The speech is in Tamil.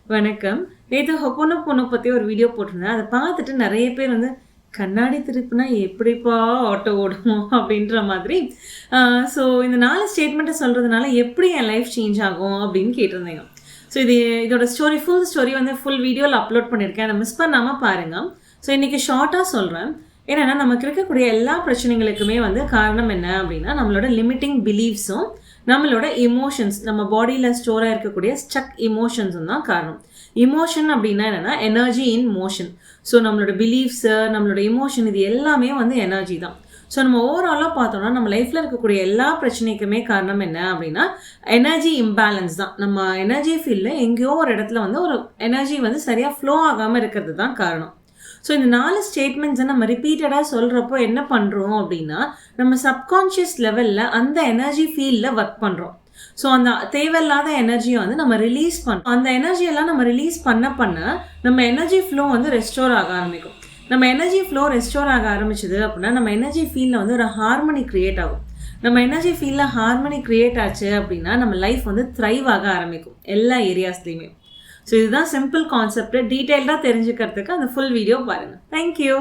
வணக்கம். நேத்து ஹொபோனோபோனோ பத்தி ஒரு வீடியோ போட்டிருந்தேன். அத பார்த்துட்டு நெறைய பேர் வந்து, "கண்ணாடி திருப்புனா எப்படிப்பா ஆட்டோ ஓடும்?" அப்படின்ற மாதிரி. அ ஸோ இந்த 4 ஸ்டேட்மெண்ட்ட சொல்றதுனால எப்படி என் லைஃப் சேஞ்ச் ஆகும் அப்படின்னு கேட்டிருந்தீங்க. ஸோ இதோட ஃபுல் ஸ்டோரி வந்து ஃபுல் வீடியோல அப்லோட் பண்ணியிருக்கேன். அத மிஸ் பண்ணாம பாருங்க. ஸோ இன்னைக்கு ஷார்ட்டா சொல்றேன். என்னன்னா, நமக்கு இருக்கக்கூடிய எல்லா பிரச்சனைகளுக்குமே வந்து காரணம் என்ன அப்படின்னா, நம்மளோட லிமிட்டிங் பிலீஃப்ஸும், நம்மளோட எமோஷன்ஸ் நம்ம பாடியில ஸ்டோர் ஆயிருக்கக்கூடிய ஸ்டக் எமோஷன்ஸும் தான் காரணம். எமோஷன் அப்படின்னா என்னன்னா, எனர்ஜி இன் மோஷன். ஸோ நம்மளோட பிலீஃப்ஸு, நம்மளோட எமோஷன் இது எல்லாமே வந்து எனர்ஜி தான். ஸோ நம்ம ஓவராலாக பார்த்தோம்னா, நம்ம லைஃப்பில் இருக்கக்கூடிய எல்லா பிரச்சனைக்குமே காரணம் என்ன அப்படின்னா, எனர்ஜி இம்பேலன்ஸ் தான். நம்ம எனர்ஜி ஃபீல்டில் எங்கேயோ ஒரு இடத்துல வந்து ஒரு எனர்ஜி வந்து சரியாக ஃப்ளோ ஆகாமல் இருக்கிறது தான் காரணம். ஸோ இந்த 4 ஸ்டேட்மெண்ட்ஸை நம்ம ரிப்பீட்டடாக சொல்கிறப்போ என்ன பண்ணுறோம் அப்படின்னா, நம்ம சப்கான்ஷியஸ் லெவலில் அந்த எனர்ஜி ஃபீல்டில் ஒர்க் பண்ணுறோம். ஸோ அந்த தேவையில்லாத எனர்ஜியை வந்து நம்ம ரிலீஸ் பண்ணுறோம். அந்த எனர்ஜியெல்லாம் நம்ம ரிலீஸ் பண்ண நம்ம எனர்ஜி ஃப்ளோ வந்து ரெஸ்டோர் ஆக ஆரம்பிக்கும். நம்ம எனர்ஜி ஃப்ளோ ரெஸ்டோர் ஆக ஆரம்பிச்சது அப்படின்னா, நம்ம எனர்ஜி ஃபீல்டில் வந்து ஒரு ஹார்மனி க்ரியேட் ஆகும். நம்ம எனர்ஜி ஃபீல்டில் ஹார்மனி க்ரியேட் ஆச்சு அப்படின்னா, நம்ம லைஃப் வந்து த்ரைவ் ஆக ஆரம்பிக்கும் எல்லா ஏரியாஸ்லையுமே. ஸோ இதுதான் சிம்பிள் கான்செப்ட். டீட்டெயில்டாக தெரிஞ்சுக்கிறதுக்கு அந்த ஃபுல் வீடியோ பாருங்கள். தேங்க்யூ.